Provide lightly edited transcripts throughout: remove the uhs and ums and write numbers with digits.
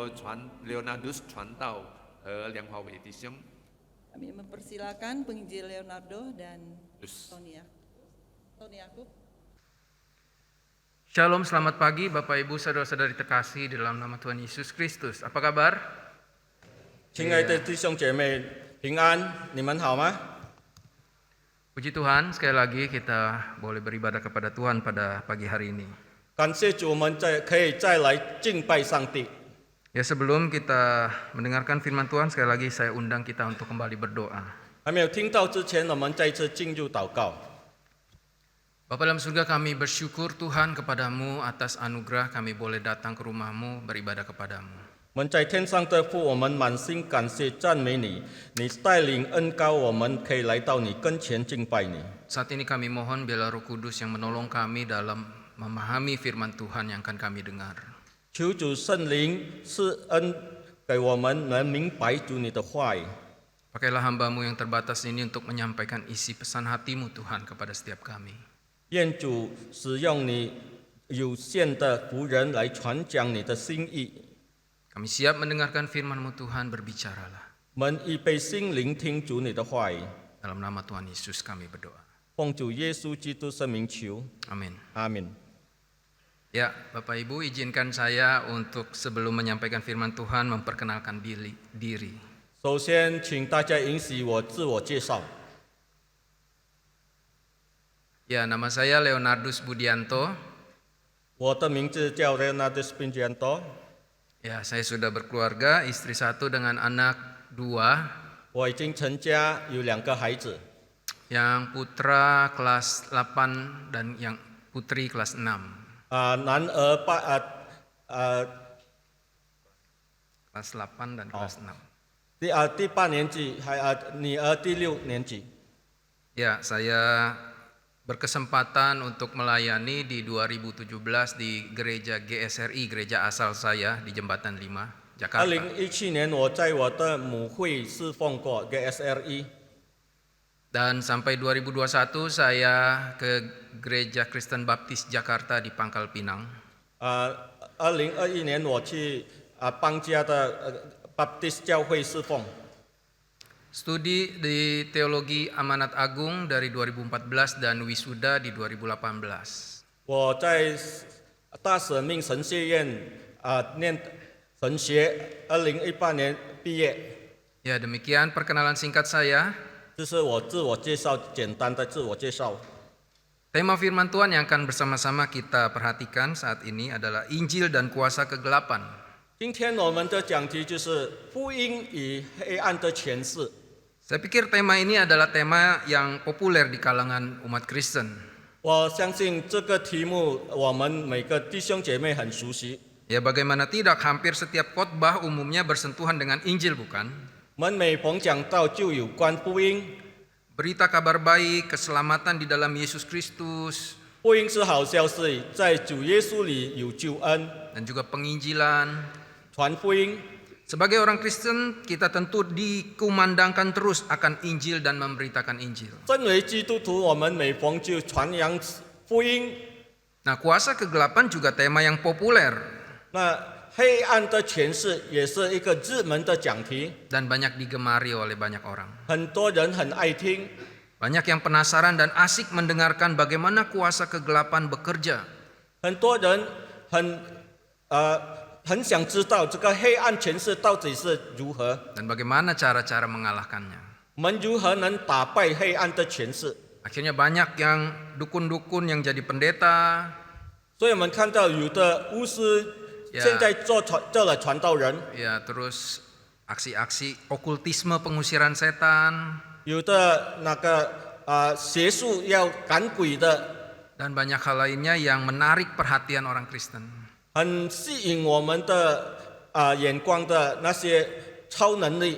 由Leonardus 传道和梁华伟弟兄。 Kami mempersilakan penginjil Leonardo dan Terus. Tony Yakub. Shalom, selamat pagi Bapak Ibu saudara-saudari terkasih di dalam nama Tuhan Yesus Kristus. Apa kabar? 亲爱的弟兄姐妹，平安，你们好吗？ Puji Tuhan, sekali lagi kita boleh beribadah kepada Tuhan pada pagi hari ini. 感谢主，我们可以再来敬拜上帝。 Ya, sebelum kita mendengarkan firman Tuhan, sekali lagi saya undang kita untuk kembali berdoa. 还没有听到之前，我们再一次进入祷告。 Bapa dalam surga, kami bersyukur Tuhan kepadamu atas anugerah kami boleh datang ke rumahmu beribadah kepadamu. 我们在天上的父，我们满心感谢赞美你，你带领恩膏，我们可以来到你跟前敬拜你。 Saat ini kami mohon biarlah Roh Kudus yang menolong kami dalam memahami firman Tuhan yang akan kami dengar. 求主圣灵赐恩给我们，能明白主你的话语。 Pakailah hamba-Mu yang terbatas ini untuk menyampaikan isi pesan hati-Mu Tuhan kepada setiap kami. 愿主使用你有限的仆人来传讲你的心意。 Kami siap mendengarkan firman-Mu Tuhan, berbicaralah. 我们预备心聆听主你的话语。 Dalam nama Tuhan Yesus kami berdoa. 奉主耶稣基督圣名求， Amin. 阿门。 Ya, Bapak Ibu, izinkan saya untuk sebelum menyampaikan firman Tuhan memperkenalkan diri. 首先，请大家允许我自我介绍。 Ya, nama saya Leonardus Budianto. 我的名字叫 Leonardus Budianto。 Ya, saya sudah berkeluarga, istri 1 dengan anak 2. 我已经成家，有2个孩子。 Yang putra kelas 8 dan yang putri kelas 6. 男儿Kelas 8 dan kelas 6. 第8年级，女儿第6年级。 Ya, saya berkesempatan untuk melayani di 2017 di gereja GSRI, gereja asal saya di Jembatan 5, Jakarta. 2017年，我在我的母会侍奉过 GSRI。 Dan sampai 2021 saya ke gereja Kristen Baptis Jakarta di Pangkal Pinang. 2021年我去邦家的Baptist 教会侍奉。 Studi di Teologi Amanat Agung dari 2014 dan wisuda di 2018. 我在大使命神学院念神学，2018年毕业。 Ya, demikian perkenalan singkat saya. 这是我自我介绍，简单的自我介绍。 Tema firman Tuhan yang akan bersama-sama kita perhatikan saat ini adalah Injil dan kuasa kegelapan. 今天我们的讲题就是福音与黑暗的权势。 Saya pikir tema ini adalah tema yang populer di kalangan umat Kristen. 我相信这个题目我们每个弟兄姐妹很熟悉。 Ya, bagaimana tidak, hampir setiap khotbah umumnya bersentuhan dengan Injil, bukan? 我们每逢讲到就有关福音， Berita kabar baik, keselamatan di dalam Yesus Kristus, 福音是好消息，在主耶稣里有救恩， dan juga penginjilan. 传福音。 Sebagai orang Kristen, kita tentu dikumandangkan terus akan Injil dan memberitakan Injil. 身为基督徒，我们每逢就传扬福音。 Nah, kuasa kegelapan juga tema yang populer 那黑暗的权势也是一个热门的讲题， dan banyak digemari oleh banyak orang. 很多人很爱听， Banyak yang penasaran dan asik mendengarkan bagaimana kuasa kegelapan bekerja. 很多人很想知道这个黑暗权势到底是如何， Dan bagaimana cara-cara mengalahkannya. 我们如何能打败黑暗的权势？ Akhirnya banyak yang dukun-dukun yang jadi pendeta, 所以我们看到有的巫师 Ya. 现在做了传道人， ya terus aksi-aksi okultisme pengusiran setan, 有的那个邪术要赶鬼的， dan banyak hal lainnya yang menarik perhatian orang Kristen. 很吸引我们的眼光的那些超能力。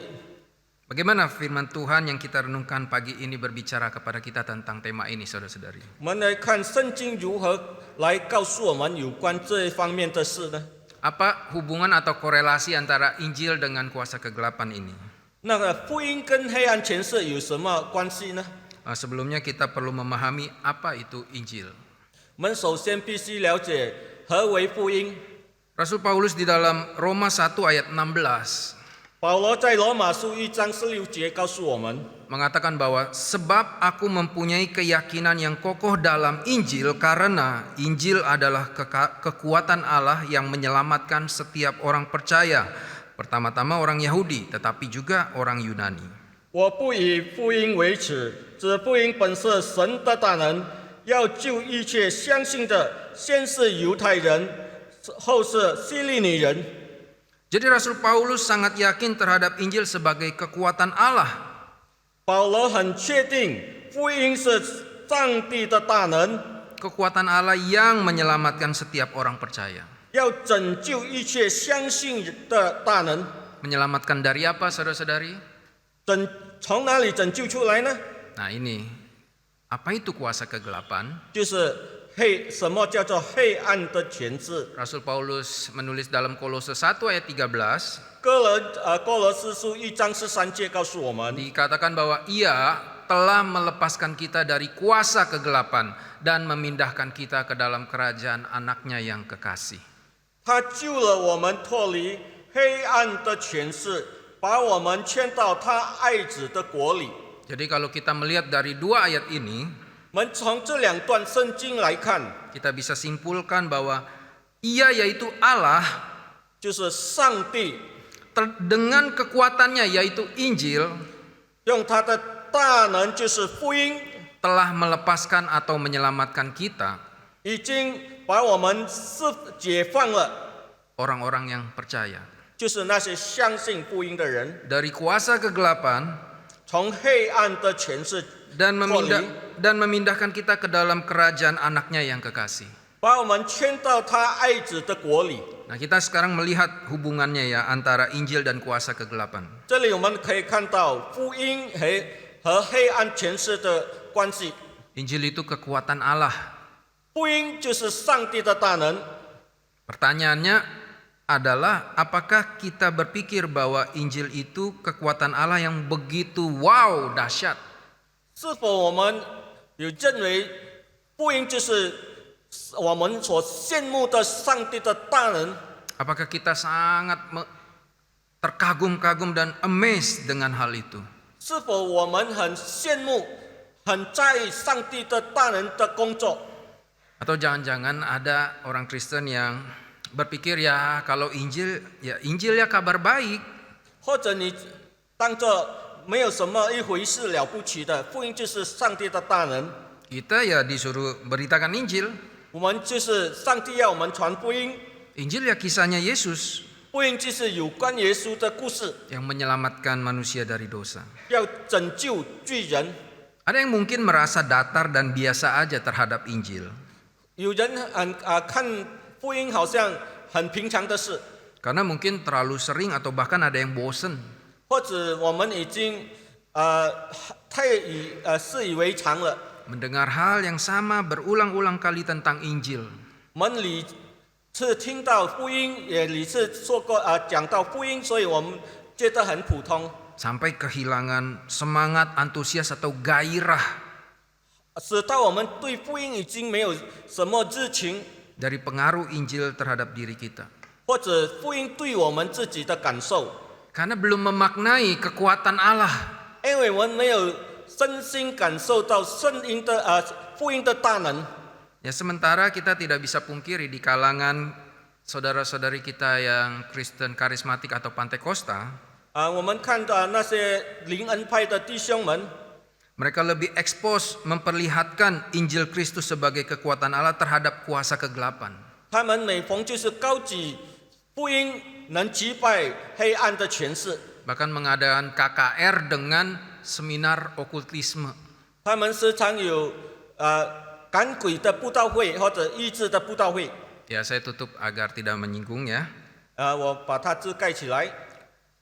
Bagaimana firman Tuhan yang kita renungkan pagi ini berbicara kepada kita tentang tema ini, saudara-saudari? 我们来看圣经如何来告诉我们有关这一方面的事呢？ Apa hubungan atau korelasi antara Injil dengan kuasa kegelapan ini? 那个福音跟黑暗权势有什么关系呢？ Sebelumnya kita perlu memahami apa itu Injil. 我们首先必须了解何为福音。Rasul Paulus di dalam Roma 1 ayat 16保罗在罗马书1章16节告诉我们， mengatakan bahwa sebab aku mempunyai keyakinan yang kokoh dalam Injil karena Injil adalah kekuatan Allah yang menyelamatkan setiap orang percaya, pertama-tama orang Yahudi tetapi juga orang Yunani. 我不以福音为耻，指福音本是神的大能，要救一切相信的，先是犹太人，后是希利尼人。 Jadi Rasul Paulus sangat yakin terhadap Injil sebagai kekuatan Allah. 保罗很确定福音是上帝的大能， Kekuatan Allah yang menyelamatkan setiap orang percaya. 要拯救一切相信的大能。 Menyelamatkan dari apa, saudara-saudari? 从哪里拯救出来呢？ Nah ini, apa itu kuasa kegelapan? 就是什么叫做黑暗的权势？ Rasul Paulus menulis dalam Kolose 1 ayat 13, 哥罗斯书1章13节告诉我们， dikatakan bahwa ia telah melepaskan kita dari kuasa kegelapan dan memindahkan kita ke dalam kerajaan anaknya yang kekasih. 他救了我们脱离黑暗的权势，把我们迁到他爱子的国里。 Jadi kalau kita melihat dari dua ayat ini, 我们从这两段圣经来看， kita bisa simpulkan bahwa ia yaitu Allah 就是上帝 dengan kekuatannya yaitu Injil 用他的大能，就是福音， telah melepaskan atau menyelamatkan kita, 已经把我们解放了， orang-orang yang percaya, 就是那些相信福音的人， dari kuasa kegelapan 从黑暗的权势 dan 脱离， memindahkan kita ke dalam kerajaan anaknya yang kekasih. 把我们迁到他爱子的国里。 Nah, kita sekarang melihat hubungannya ya antara Injil dan kuasa kegelapan. 这里我们可以看到福音和黑暗权势的关系。 Injil itu kekuatan Allah. 福音就是上帝的大能。 Pertanyaannya adalah apakah kita berpikir bahwa Injil itu kekuatan Allah yang begitu wow dahsyat? 是否我们有认为福音就是我们所羡慕的上帝的大能？ Apakah kita sangat terkagum-kagum dan amazed dengan hal itu? 是否我们很羡慕、很在意上帝的大能的工作？ Atau jangan-jangan ada orang Kristen yang berpikir ya kalau Injil ya kabar baik. 或者你当作没有什么一回事了不起的，福音就是上帝的大能。 Kita ya disuruh beritakan Injil. 我们就是上帝要我们传福音， Injil ya kisahnya Yesus 福音就是有关耶稣的故事， yang menyelamatkan manusia dari dosa. 要拯救罪人。 Ada yang mungkin merasa datar dan biasa aja terhadap Injil. 有人看福音好像很平常的事， Karena mungkin terlalu sering atau bahkan ada yang bosen. 或者我们已经太习以为常了。 Mendengar hal yang sama berulang-ulang kali tentang Injil. 我们屡次听到福音，也屡次讲到福音，所以我们觉得很普通。 Sampai kehilangan semangat, antusias atau gairah 使到我们对福音已经没有什么热情， dari pengaruh Injil terhadap diri kita. 或者福音对我们自己的感受， Karena belum memaknai kekuatan Allah. 因为我们没有身心感受到福音的大能。 Ya sementara kita tidak bisa pungkiri di kalangan saudara-saudari kita yang Kristen karismatik atau Pantekosta, 我们看到那些灵恩派的弟兄们， mereka lebih expose memperlihatkan Injil Kristus sebagai kekuatan Allah terhadap kuasa kegelapan. 他们每逢就是高举福音能击败黑暗的权势， Bahkan mengadakan KKR dengan seminar okultisme. 他们时常有赶鬼的布道会或者医治的布道会。 Ya saya tutup agar tidak menyinggung ya. 我把它字盖起来。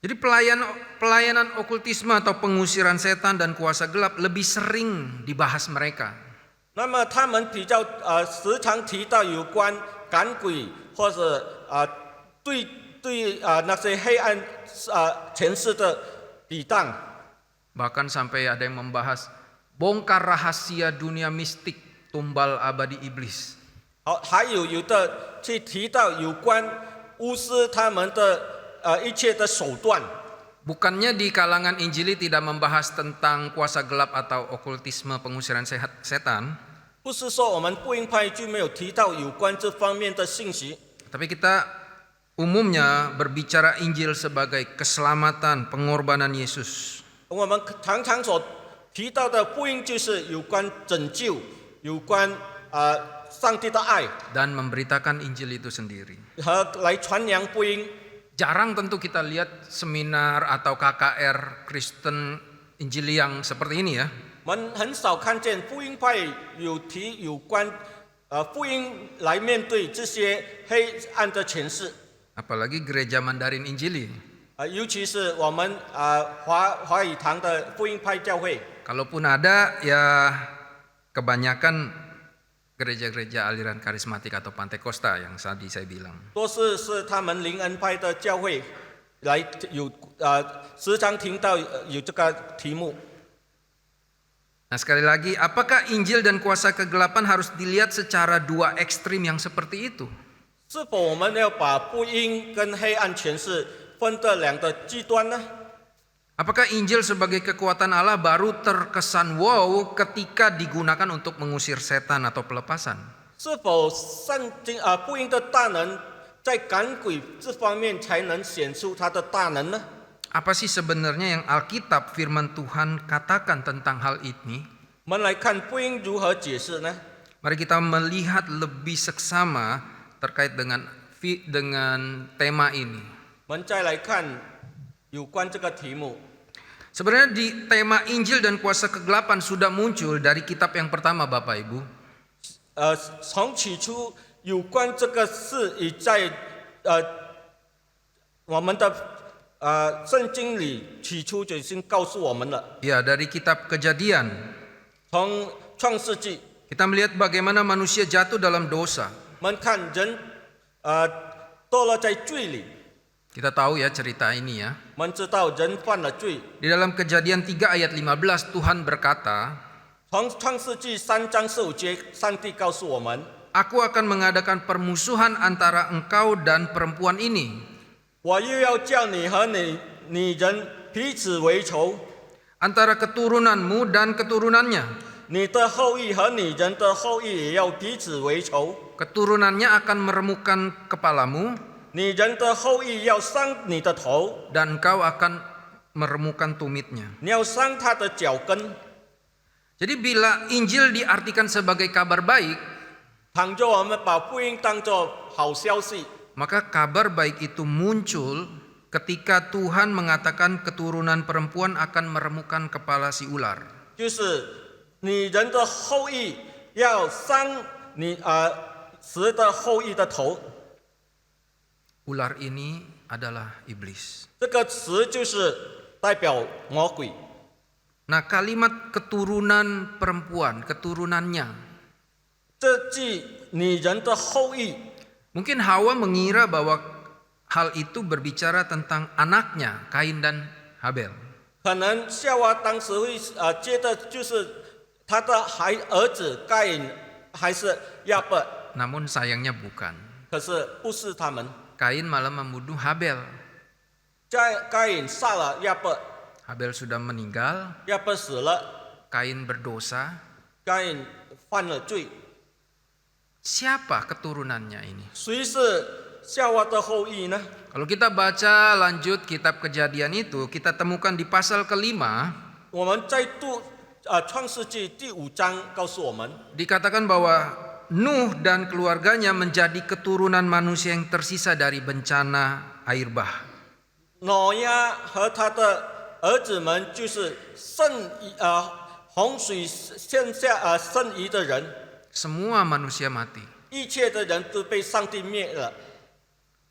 Jadi pelayanan okultisme atau pengusiran setan dan kuasa gelap lebih sering dibahas mereka. 那么他们比较时常提到有关赶鬼或者对那些黑暗权势的抵挡。 Bahkan sampai ada yang membahas bongkar rahasia dunia mistik tumbal abadi iblis. 还有的去提到有关无视他们的一切的手段。 Bukannya di kalangan Injili tidak membahas tentang kuasa gelap atau okultisme pengusiran setan, 不是说我们福音派就没有提到有关这方面的信息， tapi kita umumnya berbicara Injil sebagai keselamatan, pengorbanan Yesus. 我们常常所提到的福音就是有关拯救，有关上帝的爱 Dan memberitakan Injil itu sendiri. 和来传扬福音。 Jarang tentu kita lihat seminar atau KKR Kristen Injili yang seperti ini ya. 我们很少看见福音派有提有关福音来面对这些黑暗的权势， Apalagi gereja Mandarin Injili. 尤其是我们华语堂的福音派教会。 Kalaupun ada ya kebanyakan gereja-gereja aliran karismatik atau Pantekosta yang tadi saya bilang. 多是他们灵恩派的教会来有时常听到有这个题目。 Nah sekali lagi, apakah Injil dan kuasa kegelapan harus dilihat secara dua ekstrim yang seperti itu? 是否我们要把福音跟黑暗权势分得两个极端呢？ Apakah Injil sebagai kekuatan Allah baru terkesan wow ketika digunakan untuk mengusir setan atau pelepasan? 是否福音的大能在赶鬼这方面才能显出它的大能呢？ Apa sih sebenarnya yang Alkitab firman Tuhan katakan tentang hal ini? 我们来看福音如何解释呢？ Mari kita melihat lebih seksama terkait dengan tema ini. 我们再来看有关这个题目。 Sebenarnya di tema Injil dan kuasa kegelapan sudah muncul dari kitab yang pertama Bapak Ibu. 从起初有关这个事已在我们的圣经里起初就已经告诉我们了。 Ya, dari kitab Kejadian 从创世纪， kita melihat bagaimana manusia jatuh dalam dosa. 我们看人堕落在罪里， Kita tahu ya cerita ini ya. 我们知道人犯了罪。 Di dalam Kejadian 3 ayat 15 Tuhan berkata, 从创世纪3章15节，上帝告诉我们， Aku akan mengadakan permusuhan antara engkau dan perempuan ini, 我又要叫你和女人彼此为仇， antara keturunanmu dan keturunannya. 你的后裔和女人的后裔也要彼此为仇， Keturunannya akan meremukkan kepalamu 女人的后裔要伤你的头， dan engkau akan meremukkan tumitnya. 你要伤他的脚跟。 Jadi bila Injil diartikan sebagai kabar baik, 倘若我们把福音当作好消息， maka kabar baik itu muncul ketika Tuhan mengatakan keturunan perempuan akan meremukkan kepala si ular. 就是女人的后裔要伤蛇的后裔的头。 Ular ini adalah iblis. 这个词就是代表魔鬼。 Nah, kalimat keturunan perempuan, keturunannya. 这句女人的后裔， Mungkin Hawa mengira bahwa hal itu berbicara tentang anaknya, Kain dan Habel. 可能夏娃当时会接的就是他的儿子该隐还是亚伯， Namun sayangnya bukan. 可是不是他们。 Kain malah membunuh Habel. 该隐杀了亚伯， Habel sudah meninggal, 亚伯死了， Kain berdosa. 该隐犯了罪。 Siapa keturunannya ini? 谁是夏娃的后裔呢？ Kalau kita baca lanjut kitab Kejadian itu, kita temukan di pasal kelima, 我们在创世纪第5章告诉我们， dikatakan bahwa Nuh dan keluarganya menjadi keturunan manusia yang tersisa dari bencana air bah. 挪亚和他的儿子们就是洪水剩下剩余的人， Semua manusia mati. 一切的人都被上帝灭了，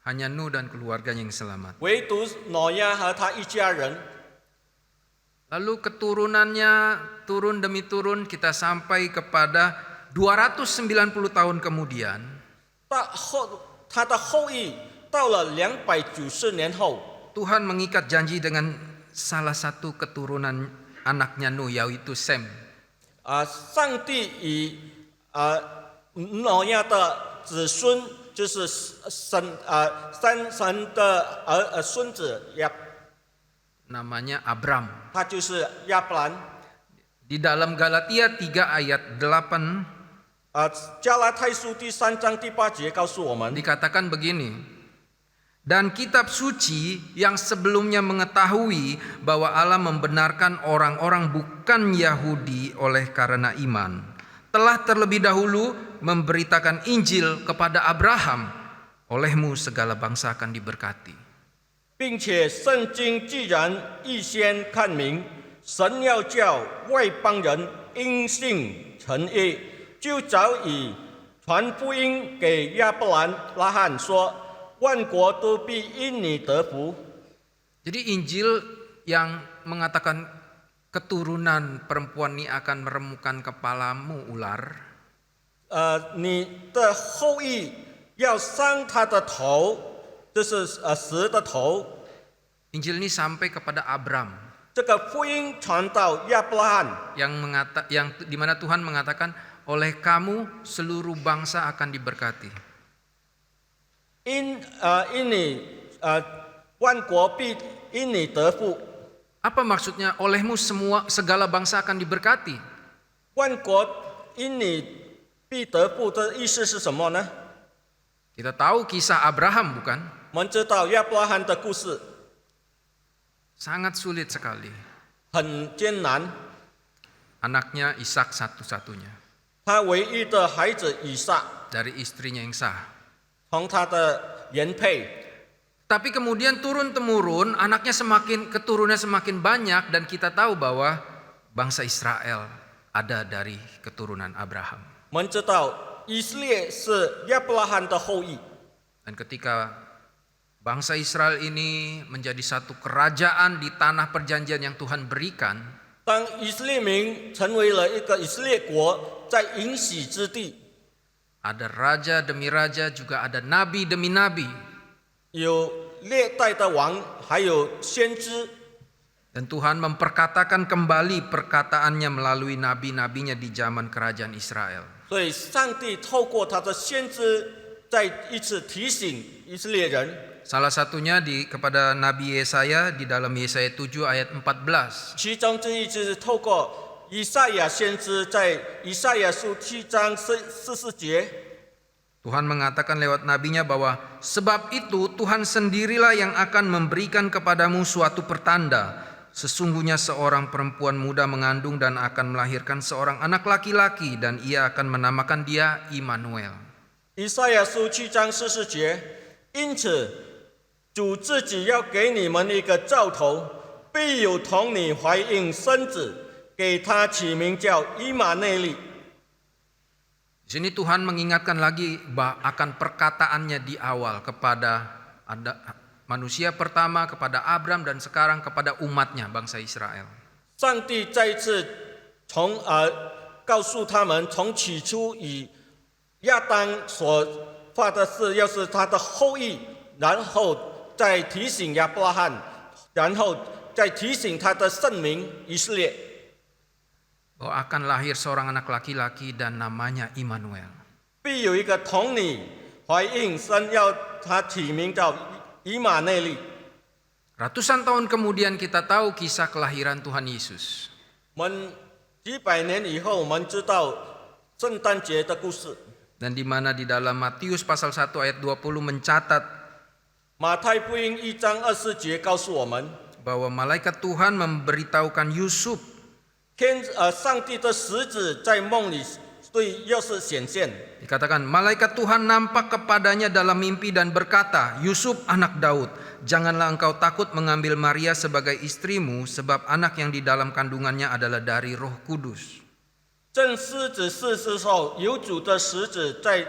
Hanya Nuh dan keluarganya yang selamat. 唯独挪亚和他一家人。 Lalu keturunannya turun demi turun, kita sampai kepada 290 tahun kemudian. 他的后裔到了290年后， Tuhan mengikat janji dengan salah satu keturunan anaknya Nuh, yaitu Sem. 上帝与挪亚的子孙就是三神的孙子namanya Abram. 他就是亚伯兰。 Di dalam Galatia 3 ayat 8加拉太书第3章第8节告诉我们， dikatakan begini, dan kitab suci yang sebelumnya mengetahui bahwa Allah membenarkan orang-orang bukan Yahudi oleh karena iman, telah terlebih dahulu memberitakan Injil kepada Abraham, olehmu segala bangsa akan diberkati. 并且圣经既然预先看明，神要叫外邦人因信称义，就早已传福音给亚伯兰、拉罕说，万国都必因你得福。 Jadi Injil yang mengatakan keturunan perempuan ini akan meremukan kepalamu ular, 你的后裔要伤他的头，这是蛇的头。 Injil ini sampai kepada Abram 这个福音传到亚伯拉罕， yang di mana Tuhan mengatakan oleh kamu seluruh bangsa akan diberkati. 因你万国必因你得福。 Apa maksudnya olehmu segala bangsa akan diberkati? 万国因你必得福的意思是什么呢？ Kita tahu kisah Abraham bukan? 我们知道亚伯拉罕的故事 Sangat sulit sekali. 很艰难， Anaknya Ishak satu-satunya 他唯一的孩子以撒 dari istrinya yang sah. 从他的原配， Tapi kemudian turun-temurun anaknya keturunannya semakin banyak, dan kita tahu bahwa bangsa Israel ada dari keturunan Abraham. 我们知道以色列是亚伯拉罕的后裔。 Dan ketika bangsa Israel ini menjadi satu kerajaan di tanah perjanjian yang Tuhan berikan, 当以色列民成为了一个以色列国，在应许之地， ada raja demi raja, juga ada nabi demi nabi. 有历代的王，还有先知。 Dan Tuhan memperkatakan kembali perkataannya melalui nabi-nabinya di zaman kerajaan Israel. 所以上帝透过他的先知，再一次提醒以色列人。 Salah satunya kepada Nabi Yesaya di dalam Yesaya 7 ayat 14. 其中之一就是透过以赛亚先知在以赛亚书7章14节， Tuhan mengatakan lewat nabinya bahwa sebab itu Tuhan sendirilah yang akan memberikan kepadamu suatu pertanda. Sesungguhnya seorang perempuan muda mengandung dan akan melahirkan seorang anak laki-laki, dan ia akan menamakan dia Immanuel. 以赛亚书7章14节，因此主自己要给你们一个兆头，必有童女怀孕生子，给他起名叫以马内利。 Di sini Tuhan mengingatkan lagi akan perkataannya di awal kepada manusia pertama, kepada Abram, dan sekarang kepada umatnya bangsa Israel. 上帝再一次告诉他们，从起初以亚当所发的誓，要是他的后裔，然后再提醒亚伯拉罕，然后再提醒他的圣民以色列。 Bahwa akan lahir seorang anak laki-laki dan namanya Immanuel. 必有一个童女怀孕生，要他起名叫以马内利。 Ratusan tahun kemudian kita tahu kisah kelahiran Tuhan Yesus. 我们几百年以后，我们知道圣诞节的故事。 Dan di mana di dalam Matius pasal 1 ayat 20 mencatat 马太福音1章24节告诉我们， bahwa malaikat Tuhan memberitahukan Yusuf 上帝的使者在梦里对约瑟显现。 Dikatakan malaikat Tuhan nampak kepadanya dalam mimpi dan berkata, Yusuf anak Daud, janganlah engkau takut mengambil Maria sebagai istrimu, sebab anak yang di dalam kandungannya adalah dari Roh Kudus. 正狮子逝世后，有主的使者在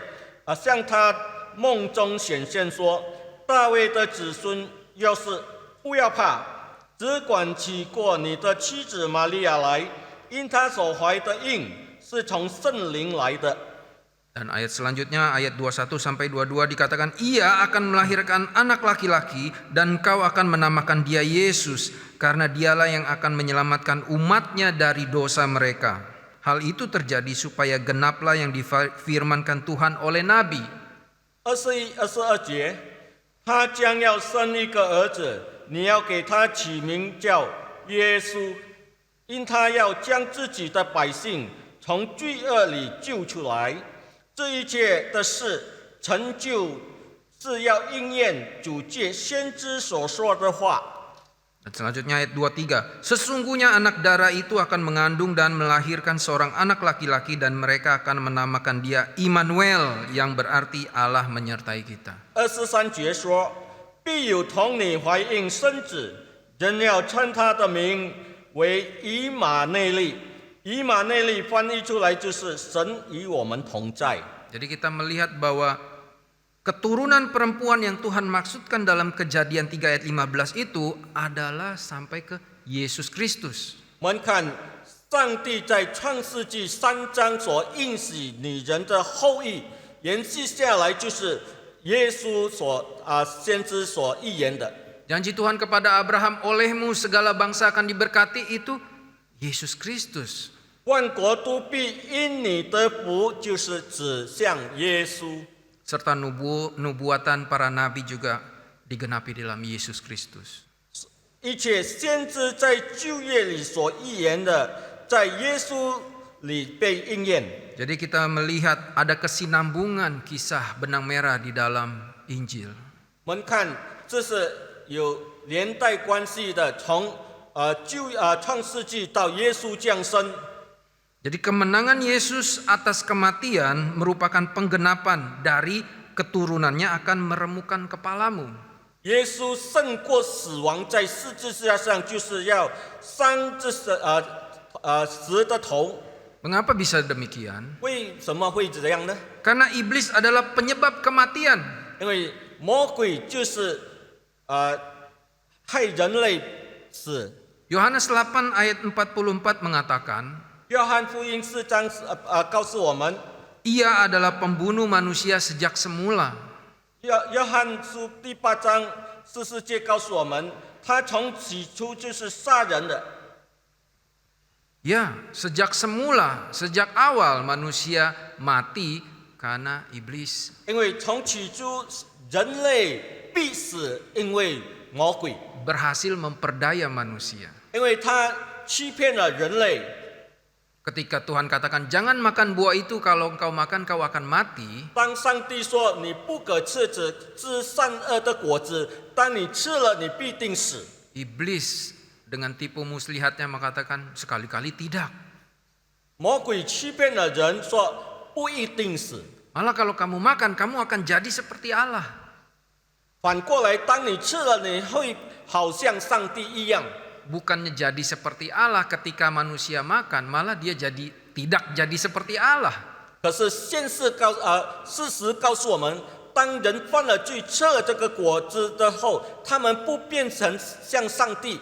向他梦中显现说：“大卫的子孙约瑟，不要怕，只管娶过你的妻子玛利亚来，因她所怀的孕是从圣灵来的。” Dan ayat selanjutnya ayat 21 sampai 22 dikatakan ia akan melahirkan anak laki-laki dan kau akan menamakan dia Yesus karena dialah yang akan menyelamatkan umatnya dari dosa mereka. Hal itu terjadi supaya genaplah yang difirmankan Tuhan oleh nabi. 21、22节，他将要生一个儿子，你要给他起名叫耶稣，因他要将自己的百姓从罪恶里救出来。这一切的事成就是要应验主借先知所说的话。 Dan selanjutnya ayat 23. Sesungguhnya anak darah itu akan mengandung dan melahirkan seorang anak laki-laki dan mereka akan menamakan dia Immanuel yang berarti Allah menyertai kita. 23节说，必有童女怀孕生子，人要称他的名为以马内利。以马内利翻译出来就是神与我们同在。 Jadi kita melihat bahwa keturunan perempuan yang Tuhan maksudkan dalam Kejadian 3 ayat 15 itu adalah sampai ke Yesus Kristus. 我们看上帝在创世纪3章所应许女人的后裔，延续下来就是耶稣先知所预言的。 Janji Tuhan kepada Abraham, olehmu segala bangsa akan diberkati, itu Yesus Kristus. 万国都必因你得福，就是指向耶稣。 Serta nubuatan para nabi juga digenapi dalam Yesus Kristus. 一切先知在旧约里所预言的，在耶稣里被应验。 Jadi kita melihat ada kesinambungan kisah benang merah di dalam Injil. 我们看，这是有连带关系的，从创世纪到耶稣降生。 Jadi kemenangan Yesus atas kematian merupakan penggenapan dari keturunannya akan meremukkan kepalamu. 耶稣胜过死亡，在十字架上就是要伤这蛇的头。 Mengapa bisa demikian? 为什么会这样呢？ Karena iblis adalah penyebab kematian. 因为魔鬼就是害人类死。 Yohanes 8 ayat 44 mengatakan, 约翰福音4章告诉我们， ia adalah pembunuh manusia sejak semula. 约翰书第8章44节告诉我们，他从起初就是杀人的。 Ya, sejak semula, sejak awal manusia mati karena iblis. 因为从起初人类必死，因为魔鬼， Berhasil memperdaya manusia. 因为他欺骗了人类。 Ketika Tuhan katakan jangan makan buah itu, kalau engkau makan kau akan mati. 当上帝说你不可吃知善恶的果子，当你吃了，你必定死。 Iblis dengan tipu muslihatnya mengatakan sekali-kali tidak. 魔鬼欺骗了人，说不一定死。 Malah kalau kamu makan, kamu akan jadi seperti Allah. 反过来，当你吃了，你会好像上帝一样。 Bukannya jadi seperti Allah ketika manusia makan, malah dia tidak jadi seperti Allah. 可是事实告诉我们，当人犯了罪，吃了这个果子的后，他们不变成像上帝。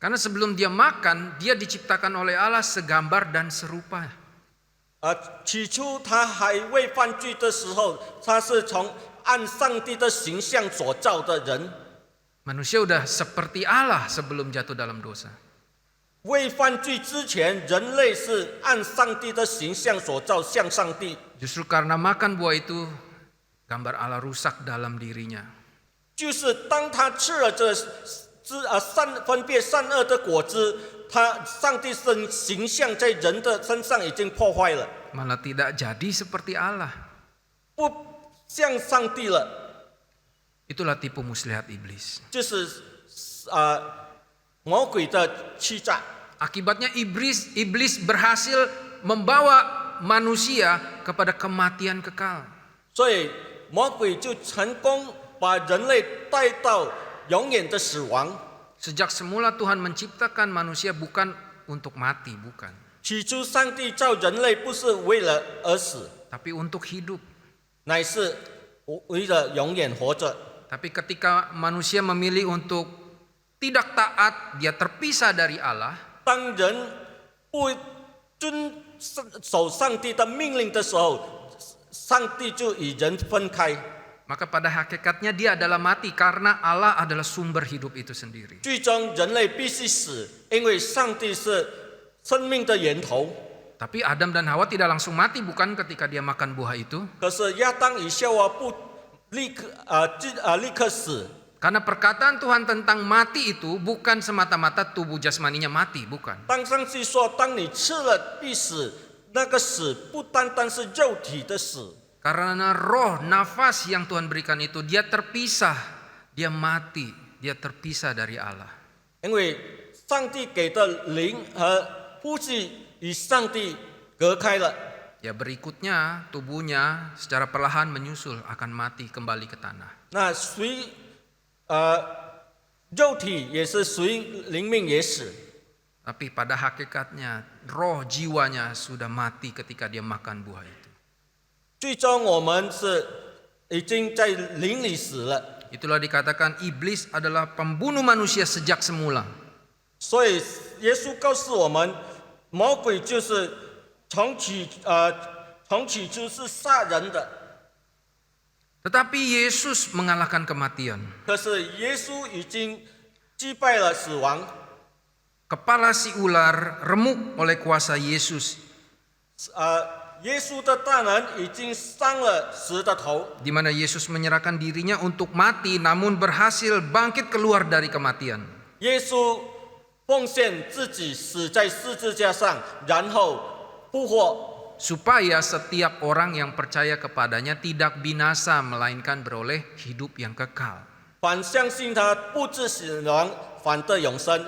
Karena sebelum dia makan, dia diciptakan oleh Allah segambar dan serupa. 起初他还未犯罪的时候，他是按上帝的形象所造的人。 Manusia udah seperti Allah sebelum jatuh dalam dosa. 未犯罪之前，人类是按上帝的形象所造，像上帝。 Justru karena makan buah itu, gambar Allah rusak dalam dirinya. 就是当他吃了这分别善恶的果子，上帝的形象在人的身上已经破坏了， Malah tidak jadi seperti Allah. 不像上帝了。 Itulah tipu muslihat iblis. 就是魔鬼的欺诈。 Akibatnya iblis berhasil membawa manusia kepada kematian kekal. 所以魔鬼就成功把人类带到永远的死亡。 Sejak semula Tuhan menciptakan manusia bukan untuk mati, bukan. 起初上帝造人类不是为了而死， Tapi untuk hidup. 乃是为了永远活着。 Tapi ketika manusia memilih untuk tidak taat, dia terpisah dari Allah. 当人不遵守上帝的命令的时候，上帝就与人分开。 Maka pada hakikatnya dia adalah mati karena Allah adalah sumber hidup itu sendiri. 最终人类必须死，因为上帝是生命的源头。 Tapi Adam dan Hawa tidak langsung mati, bukan ketika dia makan buah itu. 可是亚当与夏娃立刻死。 Karena perkataan Tuhan tentang mati itu bukan semata-mata tubuh jasmaninya mati, bukan. 当上帝说，当你吃了必死，那个死不单单是肉体的死， Karena roh, nafas yang Tuhan berikan itu dia terpisah, dia mati, dia terpisah dari Allah. 因为上帝给的灵和呼吸与上帝隔开了。 Ya berikutnya tubuhnya secara perlahan menyusul akan mati kembali ke tanah. 那随肉体也是随灵命也死。 Tapi pada hakikatnya roh jiwanya sudah mati ketika dia makan buah itu. 最终我们是已经在灵里死了。 Itulah dikatakan iblis adalah pembunuh manusia sejak semula. 所以耶稣告诉我们，魔鬼就是从起初是杀人的。 Tetapi Yesus mengalahkan kematian. 可是耶稣已经击败了死亡。 Kepala si ular remuk oleh kuasa Yesus. 耶稣的大能已经伤了蛇的头。 Di mana Yesus menyerahkan dirinya untuk mati namun berhasil bangkit keluar dari kematian. 耶稣奉献自己死在十字架上，然后复活。 Supaya setiap orang yang percaya kepadanya tidak binasa melainkan beroleh hidup yang kekal. 反相信他不致死亡，反得永生。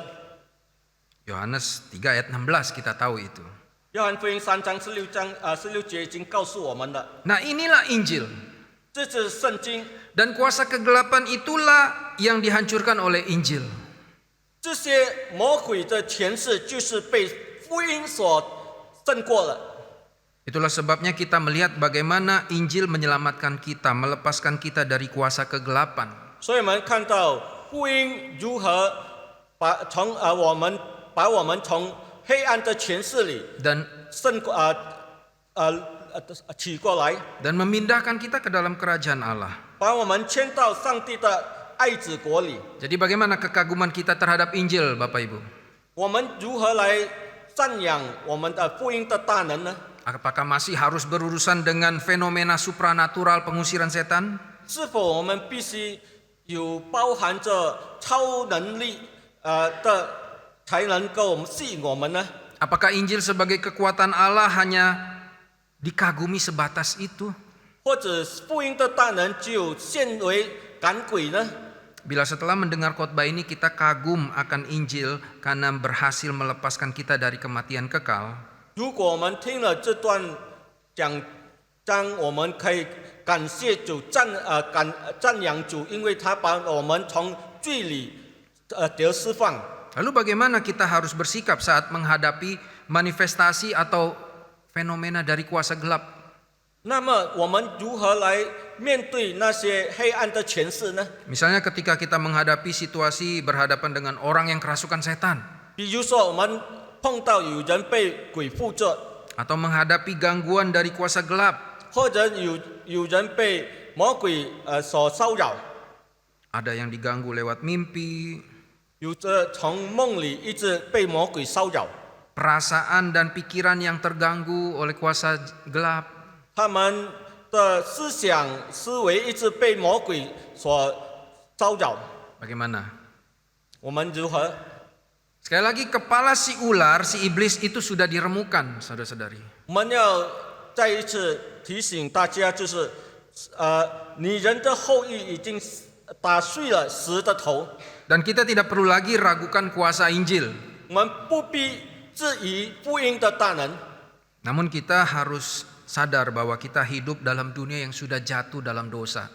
Yohanes 3 ayat 16 kita tahu itu. 约翰福音3章16节已经告诉我们了， Nah inilah Injil. 这是圣经。 Dan kuasa kegelapan itulah yang dihancurkan oleh Injil. 这些魔鬼的权势就是被福音所胜过了。 Itulah sebabnya kita melihat bagaimana Injil menyelamatkan kita, melepaskan kita dari kuasa kegelapan. 所以我们看到福音如何把我们从黑暗的权势里 Dan 取过来， memindahkan kita ke dalam kerajaan Allah. 把我们迁到上帝的爱子国里。 Jadi bagaimana kekaguman kita terhadap Injil, Bapak Ibu? 我们如何来赞扬我们的福音的大能呢？ Apakah masih harus berurusan dengan fenomena supranatural pengusiran setan? 是否我们必须有包含着超能力的才能够吸引我们呢？ Apakah Injil sebagai kekuatan Allah hanya dikagumi sebatas itu? 或者福音的大能只有限为赶鬼呢？ Bila setelah mendengar khotbah ini kita kagum akan Injil karena berhasil melepaskan kita dari kematian kekal, 如果我们听了这段讲章，我们可以感谢主，赞扬主，因为他把我们从罪里得释放。 lalu bagaimana kita harus bersikap saat menghadapi manifestasi atau fenomena dari kuasa gelap? 那么我们如何来面对那些黑暗的权势呢？ Misalnya ketika kita menghadapi situasi berhadapan dengan orang yang kerasukan setan, 比如说我们碰到有人被鬼附着， atau menghadapi gangguan dari kuasa gelap, 或者有人被魔鬼所骚扰， ada yang diganggu lewat mimpi, 有着从梦里一直被魔鬼骚扰， perasaan dan pikiran yang terganggu oleh kuasa gelap, 他们的思想思维一直被魔鬼所骚扰。 bagaimana? 我们如何？ Sekali lagi kepala si ular, si iblis itu sudah diremukan, saudara-saudari. 我们要再一次提醒大家，就是女人的后裔已经打碎了蛇的头。 Dan kita tidak perlu lagi ragukan kuasa Injil. 我们不必质疑福音的大能， Namun kita harus sadar bahwa kita hidup dalam dunia yang sudah jatuh dalam dosa.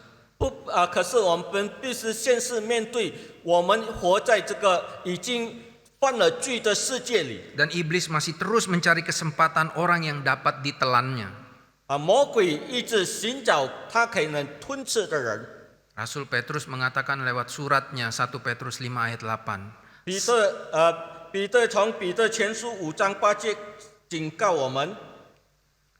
可是我们必须现实面对，我们活在这个已经犯了罪的世界里。 Dan iblis masih terus mencari kesempatan orang yang dapat ditelannya. 魔鬼一直寻找他可能吞噬的人。 Rasul Petrus mengatakan lewat suratnya 1 Petrus 5 ayat 8. 彼得从彼得前书5章8节警告我们。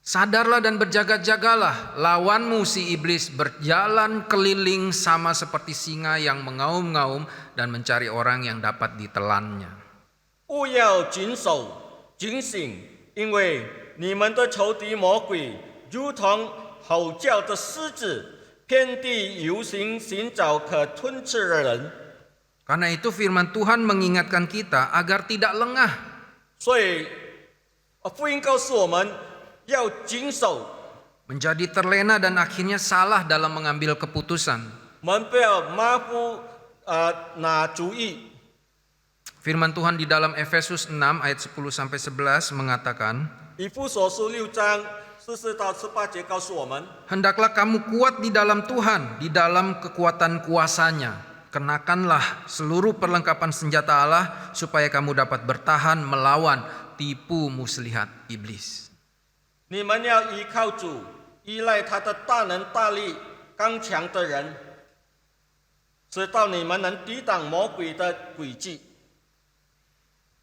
Sadarlah dan berjaga-jagalah, lawanmu si iblis berjalan keliling sama seperti singa yang mengaum-ngaum dan mencari orang yang dapat ditelannya. 勿要谨守警醒，因为你们的仇敌魔鬼如同吼叫的狮子，遍地游行，寻找可吞吃的人。 Karena itu firman Tuhan mengingatkan kita agar tidak lengah. 所以，福音告诉我们要谨守， Menjadi terlena dan akhirnya salah dalam mengambil keputusan. 我们不要马虎拿主意。 Firman Tuhan di dalam Efesus 6 ayat 10-11 mengatakan, 以弗所书6章14到18节告诉我们， Hendaklah kamu kuat di dalam Tuhan, di dalam kekuatan kuasanya. Kenakanlah seluruh perlengkapan senjata Allah supaya kamu dapat bertahan melawan tipu muslihat iblis. 你们要依靠主，依赖他的大能大力、刚强的人，直到你们能抵挡魔鬼的诡计。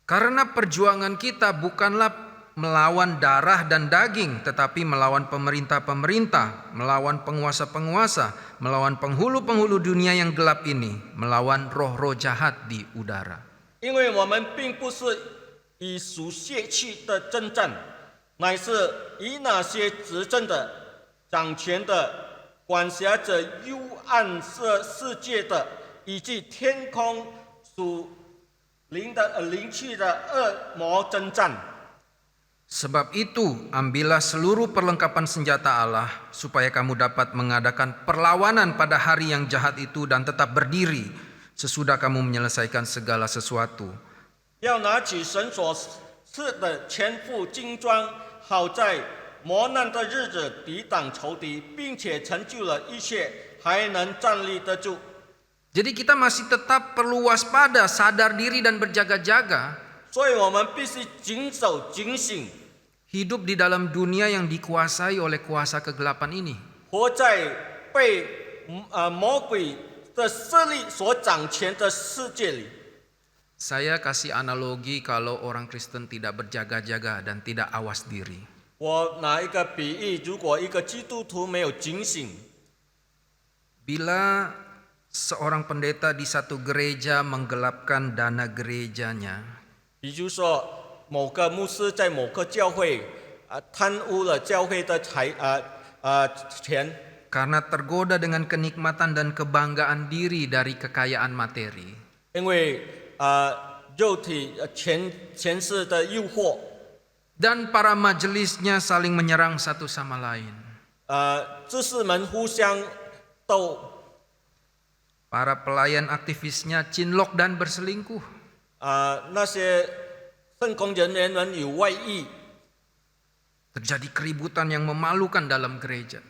Karena perjuangan kita bukanlah melawan darah dan daging, tetapi melawan pemerintah-pemerintah, melawan penguasa-penguasa, melawan penghulu-penghulu dunia yang gelap ini, melawan roh-roh jahat di udara. 因为我们并不是以属血气的征战，乃是以那些执政的、掌权的、管辖着幽暗世界的，以及天空属灵气的恶魔征战。 Sebab itu, ambillah seluruh perlengkapan senjata Allah supaya kamu dapat mengadakan perlawanan pada hari yang jahat itu dan tetap berdiri sesudah kamu menyelesaikan segala sesuatu. 要拿起神所赐的全副精装，好在磨难的日子抵挡仇敌，并且成就了一切，还能站立得住。 Jadi kita masih tetap perlu waspada, sadar diri dan berjaga-jaga. 所以我们必须谨守警醒， Hidup di dalam dunia yang dikuasai oleh kuasa kegelapan ini. 活在被魔鬼的势力所掌权的世界里。 Saya kasih analogi kalau orang Kristen tidak berjaga-jaga dan tidak awas diri. 我拿一个比喻，如果一个基督徒没有警醒， Bila seorang pendeta di satu gereja menggelapkan dana gerejanya, 比如说某个牧师在某个教会贪污了教会的钱。 karena tergoda dengan kenikmatan dan kebanggaan diri dari kekayaan materi, 因为肉体前世的诱惑， dan para majelisnya saling menyerang satu sama lain. 知识们互相斗， Para pelayan aktivisnya cinlok dan berselingkuh. 那些圣工人员们有外遇， Terjadi keributan yang memalukan dalam gereja.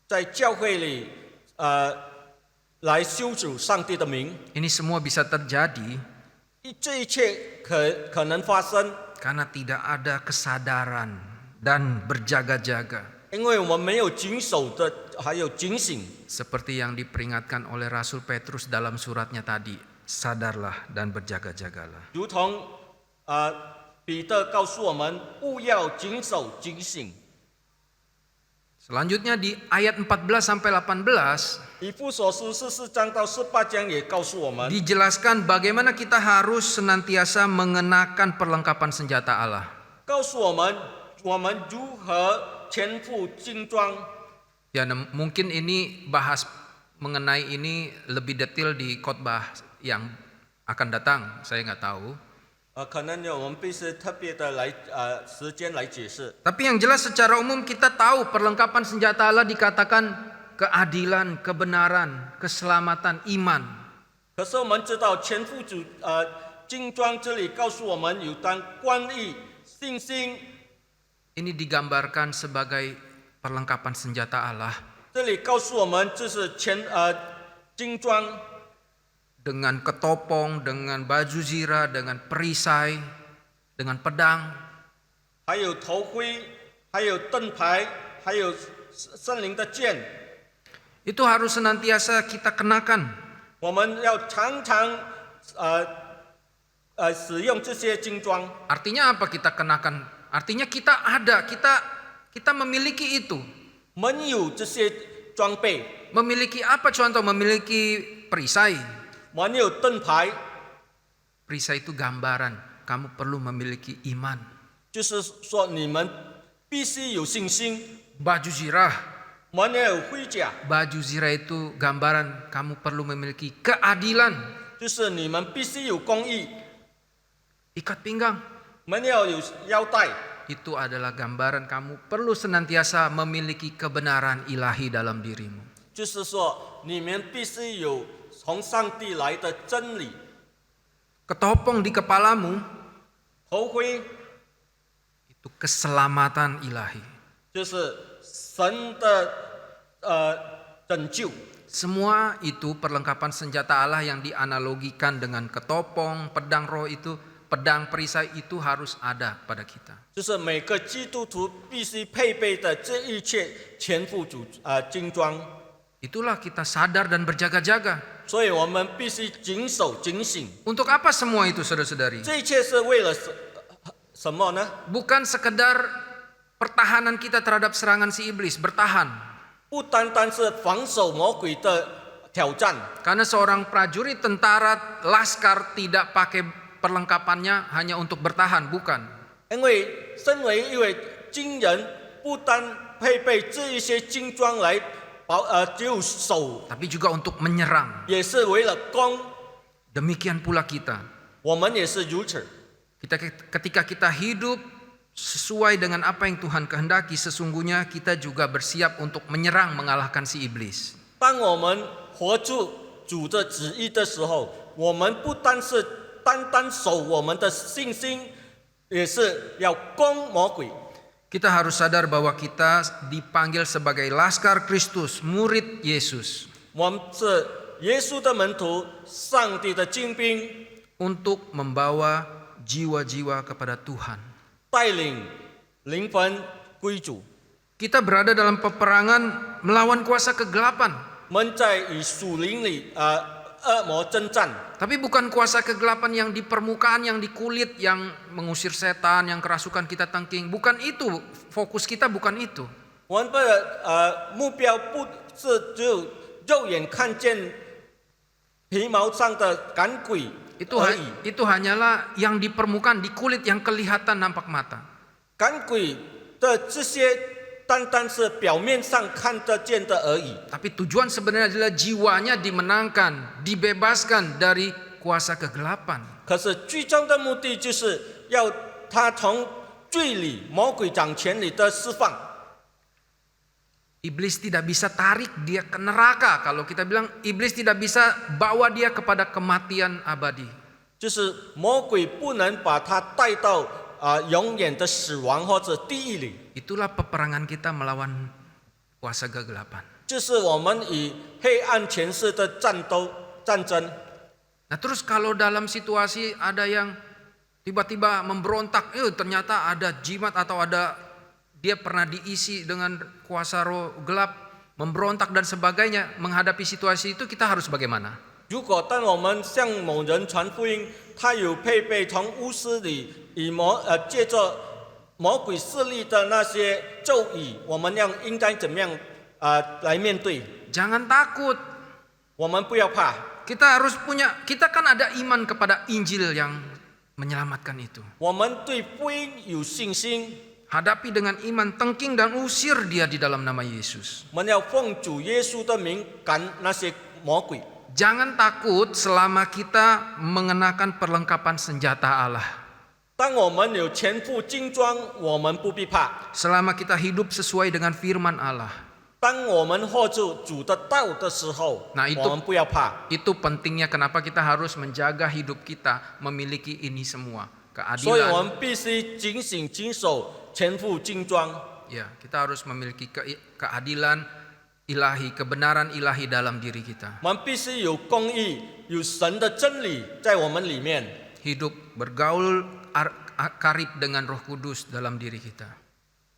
在教会里来羞辱上帝的名， Ini semua bisa terjadi 这一切可能发生， karena tidak ada kesadaran dan berjaga-jaga. 因为我们没有谨守的，还有警醒。 Seperti yang diperingatkan oleh Rasul Petrus dalam suratnya tadi, sadarlah dan berjaga-jagalah. 如同彼得告诉我们，务要谨守警醒。 Selanjutnya di ayat 14 sampai 18以弗所书14章到18章也告诉我们， dijelaskan bagaimana kita harus senantiasa mengenakan perlengkapan senjata Allah. 告诉我们如何全副精装。 Ya, mungkin ini bahas mengenai ini lebih detail di khotbah yang akan datang, saya nggak tahu. 可能我们必须特别的来时间来解释。 Tapi yang jelas secara umum kita tahu perlengkapan senjata Allah dikatakan keadilan, kebenaran, keselamatan, iman. 可是我们知道全副精装这里告诉我们有当关于信心， Ini digambarkan sebagai perlengkapan senjata Allah 这里告诉我们就是精装。 dengan ketopong, dengan baju zirah, dengan perisai, dengan pedang. 还有头盔，还有盾牌，还有圣灵的剑， Itu harus senantiasa kita kenakan. 我们要常常使用这些精装。 Artinya apa kita kenakan? Artinya kita ada, kita memiliki itu. 我们有这些装备， Memiliki apa contoh? Memiliki perisai. 我们有盾牌， Perisai itu gambaran kamu perlu memiliki iman. 就是说你们必须有信心。 Baju zirah, 我我们要有盔甲， Baju zirah itu gambaran kamu perlu memiliki keadilan. 就是你们必须有公义， Ikat pinggang 我们要有腰带， itu adalah gambaran kamu perlu senantiasa memiliki kebenaran ilahi dalam dirimu. 就是说你们必须有从上帝来的真理。 Ketopong di kepalamu 头盔 itu keselamatan ilahi. 就是神的拯救， Semua itu perlengkapan senjata Allah yang dianalogikan dengan ketopong, pedang roh itu, pedang perisai itu harus ada pada kita. 就是每个基督徒必须配备的这一切全副精装。 Itulah kita sadar dan berjaga-jaga. 所以我们必须谨守警醒。 Untuk apa semua itu, saudara-saudari? 这一切是为了什么呢？ Bukan sekedar pertahanan kita terhadap serangan si iblis, bertahan. 不单单是防守魔鬼的挑战， Karena seorang prajurit tentara laskar tidak pakai perlengkapannya hanya untuk bertahan, bukan. 因为身为一位军人，不单配备这一些精装来只有守， Tapi juga untuk menyerang. 也是为了攻。 Demikian pula kita. 我们也是如此。 Ketika kita hidup sesuai dengan apa yang Tuhan kehendaki, sesungguhnya kita juga bersiap untuk menyerang, mengalahkan si iblis. 当我们活出主的旨意的时候，我们不单是单单守我们的信心，也是要攻魔鬼。 Kita harus sadar bahwa kita dipanggil sebagai laskar Kristus, murid Yesus, 我们是耶稣的门徒，上帝的精兵， untuk membawa jiwa-jiwa kepada Tuhan. 带领灵魂归主。 Kita berada dalam peperangan melawan kuasa kegelapan. 我们在与属灵里恶魔征战， Tapi bukan kuasa kegelapan yang di permukaan, yang di kulit, yang mengusir setan, yang kerasukan kita tengking. Bukan itu, fokus kita bukan itu. 我们的目标不是只有肉眼看见皮毛上的赶鬼 而已。 Itu hanyalah yang di permukaan, di kulit, yang kelihatan nampak mata. 赶鬼的这些单单是表面上看得见的而已。 Tapi tujuan sebenarnya adalah jiwanya dimenangkan, dibebaskan dari kuasa kegelapan. 可是最终的目的就是要他从罪里、魔鬼掌权里的释放。 Iblis tidak bisa tarik dia ke neraka. Kalau kita bilang iblis tidak bisa bawa dia kepada kematian abadi. 就是魔鬼不能把他带到永远的死亡或者地狱里。 Itulah peperangan kita melawan kuasa kegelapan. 就是我们与黑暗权势的战争。 Nah terus kalau dalam situasi ada yang tiba-tiba memberontak, ternyata ada jimat atau ada dia pernah diisi dengan kuasa roh gelap, memberontak dan sebagainya, menghadapi situasi itu kita harus bagaimana? 如果当我们向某人传福音，他有配备从巫师里借着魔鬼势力的那些咒语，我们应该怎么样来面对？ Jangan takut. 我们不要怕。 Kita kan ada iman kepada Injil yang menyelamatkan itu. 我们对福音有信心， Hadapi dengan iman, tengking dan usir dia di dalam nama Yesus. 我们要奉主耶稣的名赶那些魔鬼。 Jangan takut selama kita mengenakan perlengkapan senjata Allah. 当我们有全副精装，我们不必怕。 Selama kita hidup sesuai dengan firman Allah. 当我们活出主的道的时候， Nah, itu 我们不要怕。 Itu pentingnya kenapa kita harus menjaga hidup kita memiliki ini semua. 所以我 Keadilan. 们必须警醒谨守全副精装。 Ya, kita harus memiliki keadilan ilahi, kebenaran ilahi dalam diri kita. 我们必须有公义，有神的真理在我们里面。 Hidup bergaul karib dengan Roh Kudus dalam diri kita.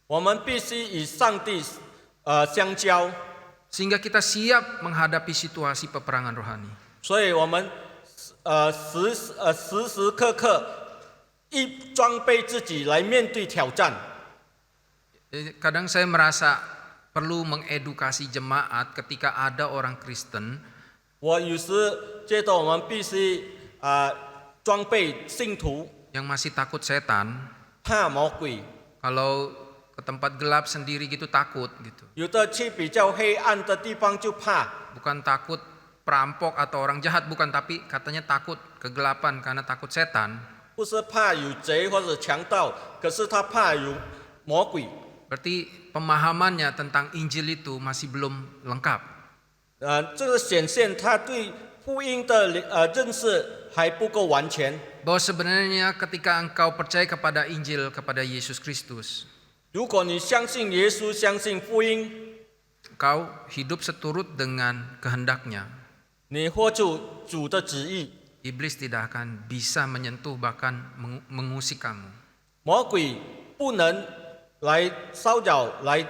我们必须与上帝相交， Sehingga kita siap menghadapi situasi peperangan rohani. 所以我们时时刻刻装备自己来面对挑战。 Kadang saya merasa perlu mengedukasi jemaat ketika ada orang Kristen 我有时觉得我们必须装备信徒， yang masih takut setan. 怕魔鬼。 Kalau ke tempat gelap sendiri gitu takut gitu. 有的去比较黑暗的地方就怕， Bukan takut perampok atau orang jahat, bukan, tapi katanya takut kegelapan karena takut setan. 不是怕有贼或者强盗，可是他怕有魔鬼。 Berarti pemahamannya tentang Injil itu masih belum lengkap. 这个显现他对福音的认识还不够完全。 Bahwa sebenarnya ketika engkau percaya kepada Injil, kepada Yesus Kristus, 如果你相信耶稣，相信福音， engkau hidup seturut dengan kehendaknya. 你活出主的旨意， Iblis tidak akan bisa menyentuh bahkan mengusik kamu. 魔鬼不能来骚扰、来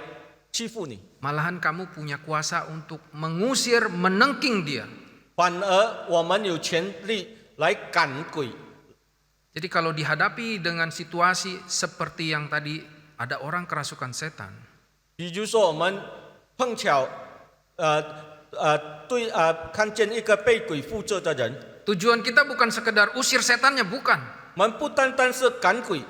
欺负你， Malahan kamu punya kuasa untuk mengusir, menengking dia. 反而我们有权利来赶鬼。 Jadi kalau dihadapi dengan situasi seperti yang tadi, ada orang kerasukan setan, 比如说，我们碰巧看见一个被鬼附着的人， tujuan kita bukan sekedar usir setannya, bukan. 我们不单单是赶鬼，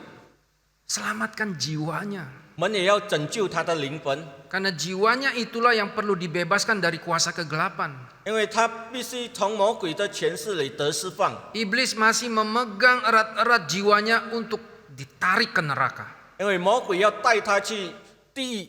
Selamatkan jiwanya. 我们也要拯救他的灵魂， Karena jiwanya itulah yang perlu dibebaskan dari kuasa kegelapan. 因为他必须从魔鬼的权势里得释放。 Iblis masih memegang erat-erat jiwanya untuk ditarik ke neraka. 因为魔鬼要带他去地狱，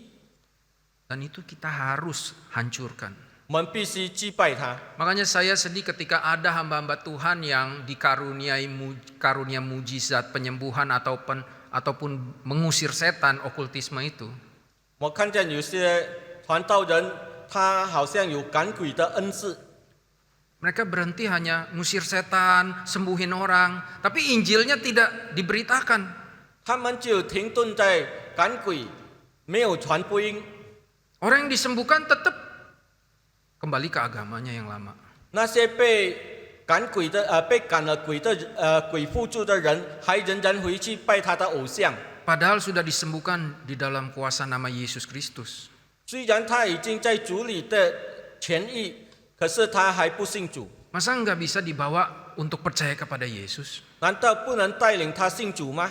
Dan itu kita harus hancurkan. 我们必须击败他。 Makanya saya sedih ketika ada hamba-hamba Tuhan yang dikaruniai karunia mujizat penyembuhan ataupun mengusir setan, okultisme itu. 我看见有些传道人，他好像有赶鬼的恩赐， Mereka berhenti hanya ngusir setan, sembuhin orang, tapi Injilnya tidak diberitakan. 他们就停顿在赶鬼，没有传福音。 Orang yang disembuhkan tetap kembali ke agamanya yang lama. 那些被赶了鬼的鬼附住的人，还仍然回去拜他的偶像。 Padahal sudah disembuhkan di dalam kuasa nama Yesus Kristus. 虽然他已经在主里的痊愈，可是他还不信主。 Masa nggak bisa dibawa untuk percaya kepada Yesus? 难道不能带领他信主吗？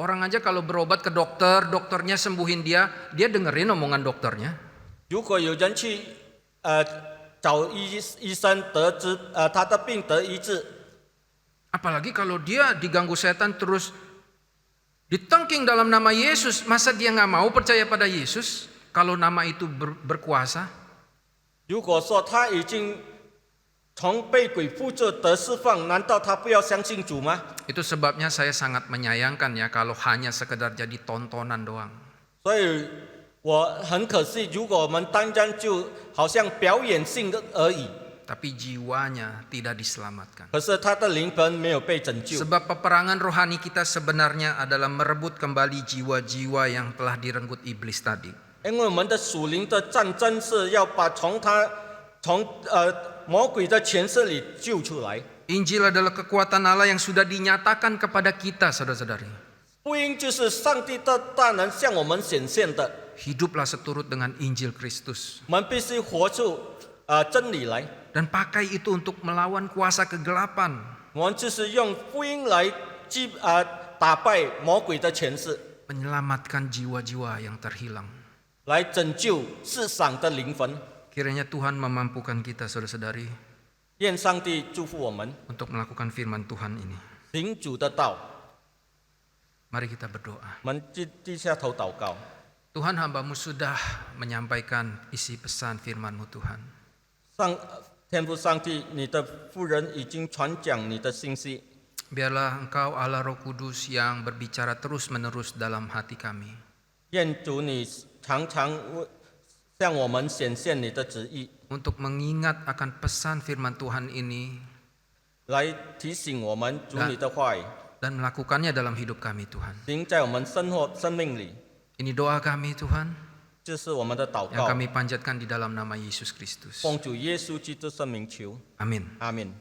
Orang aja kalau berobat ke dokter, dokternya sembuhin dia dengerin omongan dokternya. 如果有人去找医生他的病得医治， Apalagi kalau dia diganggu setan terus ditengking dalam nama Yesus, masa dia nggak mau percaya pada Yesus kalau nama itu berkuasa? 如果说他已经从被鬼附着得释放，难道他不要相信主吗？ Itu sebabnya saya sangat menyayangkan ya kalau hanya sekedar jadi tontonan doang. 所以我很可惜，如果我们单单就好像表演性的而已， Tapi jiwanya tidak diselamatkan. 可是他的灵魂没有被拯救。 Sebab peperangan rohani kita sebenarnya adalah merebut kembali jiwa-jiwa yang telah direnggut iblis tadi. 因为我们的属灵的战争是要把从魔鬼的权势里救出来。 Injil adalah kekuatan Allah yang sudah dinyatakan kepada kita, saudara-saudari. 福音就是上帝的大能向我们显现的， Hiduplah seturut dengan Injil Kristus. 我们必须活出真理来。 Dan pakai itu untuk melawan kuasa kegelapan. 我们就是用福音来打败魔鬼的权势， Menyelamatkan jiwa-jiwa yang terhilang. 来拯救世上的灵魂。 Kiranya Tuhan memampukan kita, saudara-saudari, 愿上帝祝福我们 untuk melakukan firman Tuhan ini. 行主的道。 Mari kita berdoa. 我们低下头祷告。 Tuhan, hamba-Mu sudah menyampaikan isi pesan firman-Mu, Tuhan. 天父上帝，你的妇人已经传讲你的信息， Biarlah Engkau Allah Roh Kudus yang berbicara terus-menerus dalam hati kami. 愿主你常常向我们显现你的旨意， Untuk mengingat akan pesan firman Tuhan ini 来提醒我们主你的话语， dan melakukannya dalam hidup kami, Tuhan. 行在我们生命里。 Ini doa kami, Tuhan, 这是我们的祷 yang 告， kami panjatkan di dalam nama Yesus Kristus. 奉主耶稣基督圣名求， Amin. 阿门。